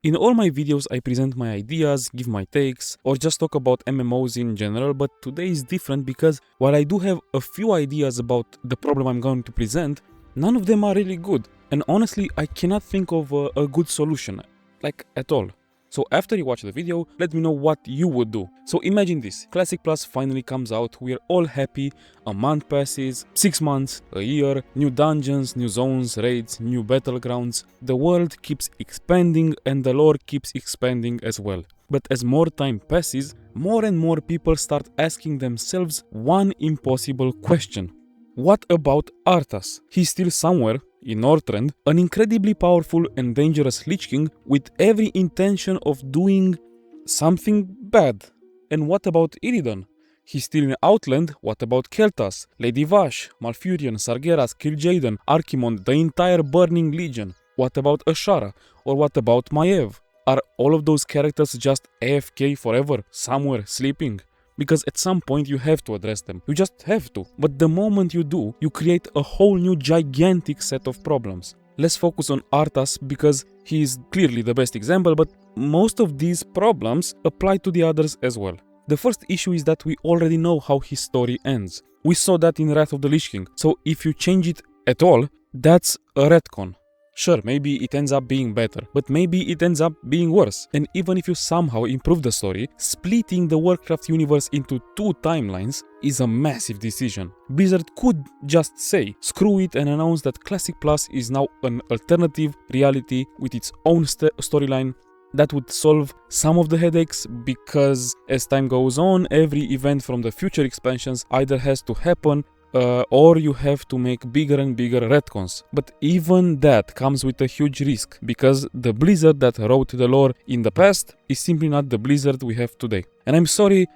In all my videos I present my ideas, give my takes, or just talk about MMOs in general, but today is different because while I do have a few ideas about the problem I'm going to present, none of them are really good. And honestly, I cannot think of a good solution, like at all. So after you watch the video, let me know what you would do. So imagine this, Classic Plus finally comes out, we're all happy, a month passes, 6 months, a year, new dungeons, new zones, raids, new battlegrounds. The world keeps expanding and the lore keeps expanding as well. But as more time passes, more and more people start asking themselves one impossible question. What about Arthas? He's still somewhere in Northrend, an incredibly powerful and dangerous Lich King with every intention of doing something bad. And what about Illidan? He's still in Outland. What about Kel'Thas, Lady Vash, Malfurion, Sargeras, Kil'jaeden, Archimonde, the entire Burning Legion? What about Ashara? Or what about Maiev? Are all of those characters just AFK forever, somewhere sleeping? Because at some point you have to address them. You just have to. But the moment you do, you create a whole new gigantic set of problems. Let's focus on Arthas because he is clearly the best example, but most of these problems apply to the others as well. The first issue is that we already know how his story ends. We saw that in Wrath of the Lich King. So if you change it at all, that's a retcon. Sure, maybe it ends up being better, but maybe it ends up being worse. And even if you somehow improve the story, splitting the Warcraft universe into 2 timelines is a massive decision. Blizzard could just say, screw it, and announce that Classic Plus is now an alternative reality with its own storyline. That would solve some of the headaches because as time goes on, every event from the future expansions either has to happen or you have to make bigger and bigger retcons. But even that comes with a huge risk, because the Blizzard that wrote the lore in the past is simply not the Blizzard we have today. And I'm sorry,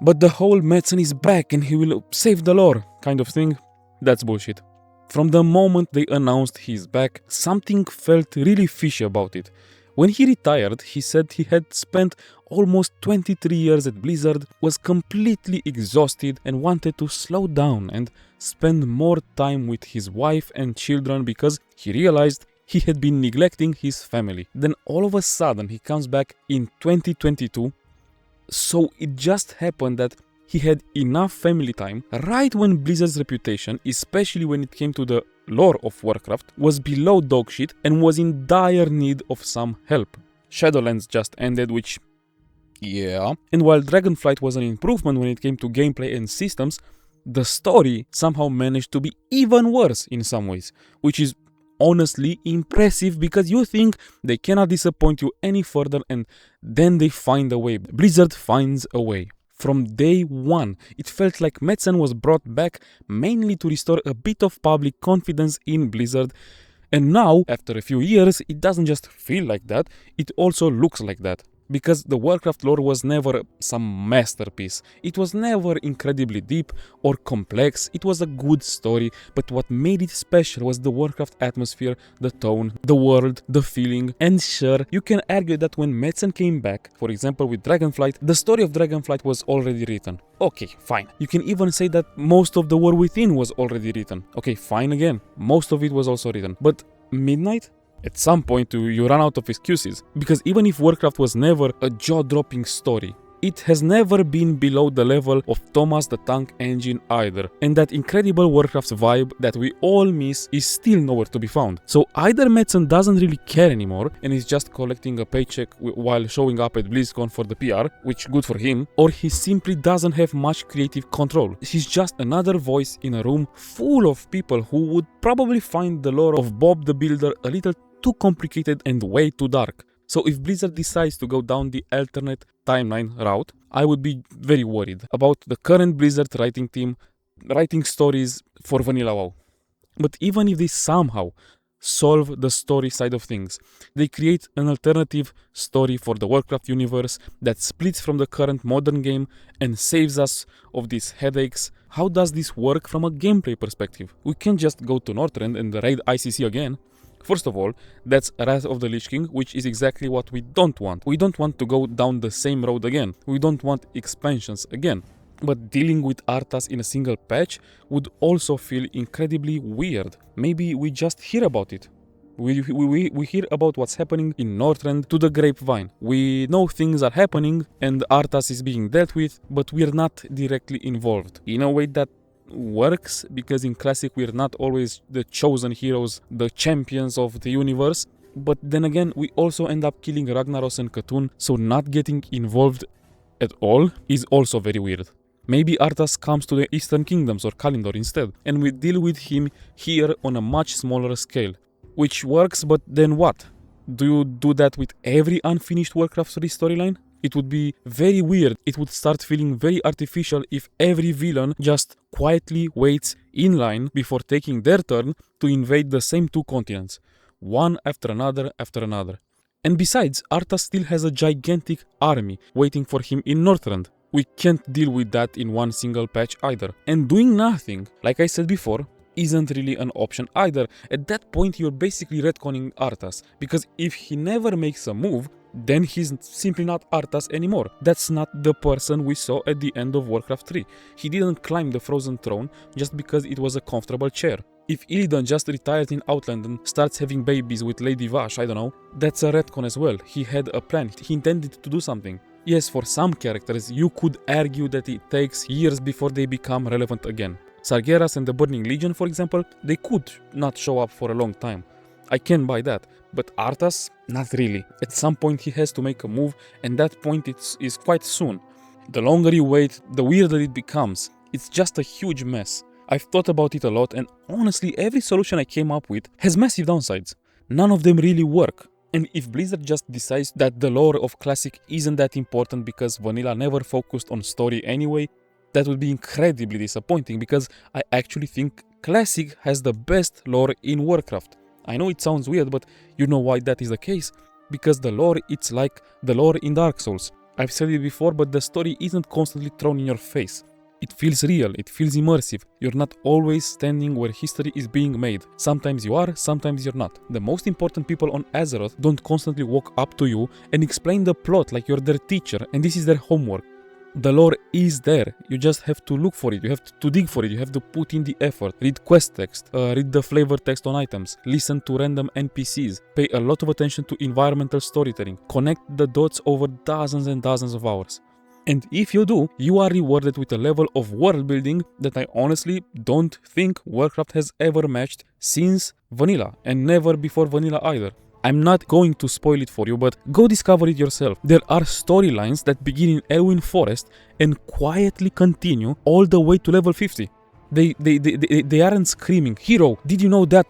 but the whole Metzen is back and he will save the lore kind of thing, that's bullshit. From the moment they announced he's back, something felt really fishy about it. When he retired, he said he had spent almost 23 years at Blizzard, was completely exhausted and wanted to slow down and spend more time with his wife and children because he realized he had been neglecting his family. Then all of a sudden he comes back in 2022, so it just happened that he had enough family time right when Blizzard's reputation, especially when it came to the lore of Warcraft, was below dogshit and was in dire need of some help. Shadowlands just ended, which, yeah. And while Dragonflight was an improvement when it came to gameplay and systems, the story somehow managed to be even worse in some ways, which is honestly impressive because you think they cannot disappoint you any further, and then they find a way. Blizzard finds a way. From day one, it felt like Metzen was brought back mainly to restore a bit of public confidence in Blizzard, and now, after a few years, it doesn't just feel like that, it also looks like that. Because the Warcraft lore was never some masterpiece. It was never incredibly deep or complex, it was a good story, but what made it special was the Warcraft atmosphere, the tone, the world, the feeling. And sure, you can argue that when Metzen came back, for example with Dragonflight, the story of Dragonflight was already written. Okay, fine. You can even say that most of the War Within was already written. Okay, fine again. Most of it was also written. But Midnight? At some point you run out of excuses, because even if Warcraft was never a jaw-dropping story, it has never been below the level of Thomas the Tank Engine either, and that incredible Warcraft vibe that we all miss is still nowhere to be found. So either Metzen doesn't really care anymore and is just collecting a paycheck while showing up at BlizzCon for the PR, which good for him, or he simply doesn't have much creative control. He's just another voice in a room full of people who would probably find the lore of Bob the Builder a little too complicated and way too dark. So if Blizzard decides to go down the alternate timeline route, I would be very worried about the current Blizzard writing team writing stories for Vanilla WoW. But even if they somehow solve the story side of things, they create an alternative story for the Warcraft universe that splits from the current modern game and saves us of these headaches. How does this work from a gameplay perspective? We can't just go to Northrend and raid ICC again. First of all, that's Wrath of the Lich King, which is exactly what we don't want. We don't want to go down the same road again. We don't want expansions again. But dealing with Arthas in a single patch would also feel incredibly weird. Maybe we just hear about it. We hear about what's happening in Northrend to the grapevine. We know things are happening and Arthas is being dealt with, but we're not directly involved. In a way that works, because in Classic we're not always the chosen heroes, the champions of the universe. But then again, we also end up killing Ragnaros and Khotun, so not getting involved at all is also very weird. Maybe Arthas comes to the Eastern Kingdoms or Kalimdor instead, and we deal with him here on a much smaller scale. Which works, but then what? Do you do that with every unfinished Warcraft III storyline? It would be very weird. It would start feeling very artificial if every villain just quietly waits in line before taking their turn to invade the same two continents, one after another after another. And besides, Arthas still has a gigantic army waiting for him in Northrend. We can't deal with that in one single patch either. And doing nothing, like I said before, isn't really an option either. At that point you're basically retconning Arthas, because if he never makes a move, then he's simply not Arthas anymore. That's not the person we saw at the end of Warcraft 3. He didn't climb the Frozen Throne just because it was a comfortable chair. If Illidan just retires in Outland and starts having babies with Lady Vash, I don't know, that's a retcon as well. He had a plan, he intended to do something. Yes, for some characters you could argue that it takes years before they become relevant again. Sargeras and the Burning Legion, for example, they could not show up for a long time. I can buy that. But Arthas? Not really. At some point he has to make a move, and that point is quite soon. The longer you wait, the weirder it becomes. It's just a huge mess. I've thought about it a lot, and honestly every solution I came up with has massive downsides. None of them really work. And if Blizzard just decides that the lore of Classic isn't that important because Vanilla never focused on story anyway, that would be incredibly disappointing, because I actually think Classic has the best lore in Warcraft. I know it sounds weird, but you know why that is the case? Because the lore, it's like the lore in Dark Souls. I've said it before, but the story isn't constantly thrown in your face. It feels real, it feels immersive. You're not always standing where history is being made. Sometimes you are, sometimes you're not. The most important people on Azeroth don't constantly walk up to you and explain the plot like you're their teacher and this is their homework. The lore is there, you just have to look for it, you have to dig for it, you have to put in the effort, read quest text, read the flavor text on items, listen to random NPCs, pay a lot of attention to environmental storytelling, connect the dots over dozens and dozens of hours. And if you do, you are rewarded with a level of world building that I honestly don't think Warcraft has ever matched since Vanilla, and never before Vanilla either. I'm not going to spoil it for you, but go discover it yourself. There are storylines that begin in Elwyn Forest and quietly continue all the way to level 50. They aren't screaming, "Hero, did you know that ...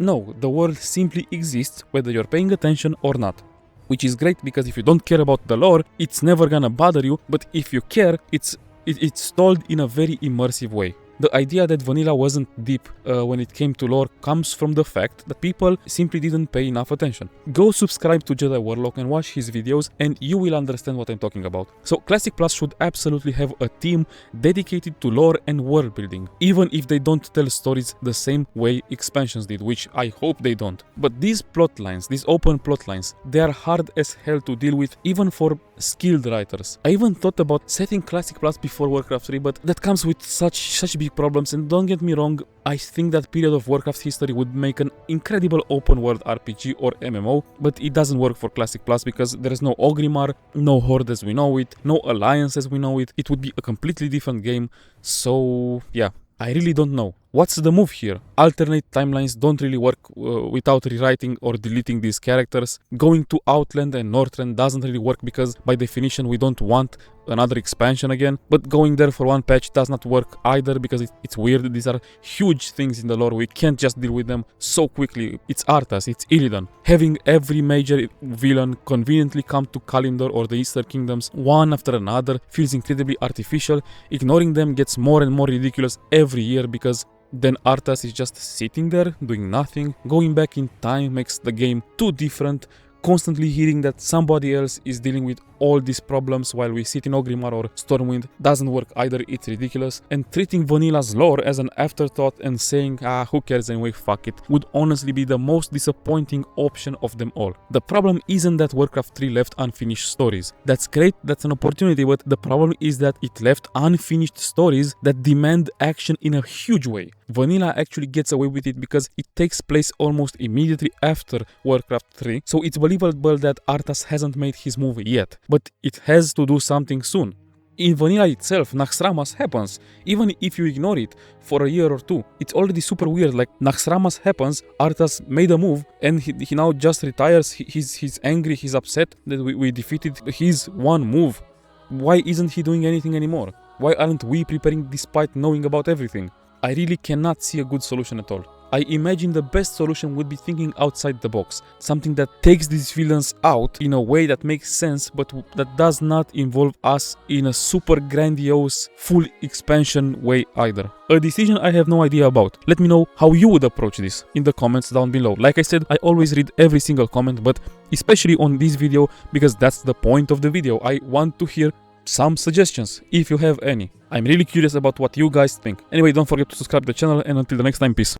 No, the world simply exists whether you're paying attention or not. Which is great, because if you don't care about the lore, it's never gonna bother you, but if you care, it's told in a very immersive way. The idea that Vanilla wasn't deep when it came to lore comes from the fact that people simply didn't pay enough attention. Go subscribe to Jedi Warlock and watch his videos and you will understand what I'm talking about. So Classic Plus should absolutely have a team dedicated to lore and world building, even if they don't tell stories the same way expansions did, which I hope they don't. But these plot lines, these open plot lines, they are hard as hell to deal with even for skilled writers. I even thought about setting Classic Plus before Warcraft 3, but that comes with such big problems, and don't get me wrong, I think that period of Warcraft history would make an incredible open world RPG or MMO, but it doesn't work for Classic Plus because there is no Ogrimmar, no Horde as we know it, no Alliance as we know it. It would be a completely different game, so yeah. I really don't know. What's the move here? Alternate timelines don't really work without rewriting or deleting these characters. Going to Outland and Northrend doesn't really work because by definition we don't want another expansion again. But going there for one patch does not work either because it's weird. These are huge things in the lore. We can't just deal with them so quickly. It's Arthas, it's Illidan. Having every major villain conveniently come to Kalimdor or the Eastern Kingdoms one after another feels incredibly artificial. Ignoring them gets more and more ridiculous every year because then Arthas is just sitting there doing nothing. Going back in time makes the game too different. Constantly hearing that somebody else is dealing with all these problems while we sit in Ogrimmar or Stormwind doesn't work either, it's ridiculous. And treating Vanilla's lore as an afterthought and saying, who cares anyway, fuck it, would honestly be the most disappointing option of them all. The problem isn't that Warcraft 3 left unfinished stories. That's great, that's an opportunity, but the problem is that it left unfinished stories that demand action in a huge way. Vanilla actually gets away with it because it takes place almost immediately after Warcraft 3, so it's believable that Arthas hasn't made his move yet, but it has to do something soon. In Vanilla itself, Naxxramas happens, even if you ignore it for a year or two. It's already super weird, like Naxxramas happens, Arthas made a move, and he now just retires, he's angry, he's upset that we defeated his one move. Why isn't he doing anything anymore? Why aren't we preparing despite knowing about everything? I really cannot see a good solution at all. I imagine the best solution would be thinking outside the box, something that takes these villains out in a way that makes sense but that does not involve us in a super grandiose, full expansion way either. A decision I have no idea about. Let me know how you would approach this in the comments down below. Like I said, I always read every single comment, but especially on this video because that's the point of the video. I want to hear some suggestions, if you have any. I'm really curious about what you guys think. Anyway, don't forget to subscribe to the channel, and until the next time, peace.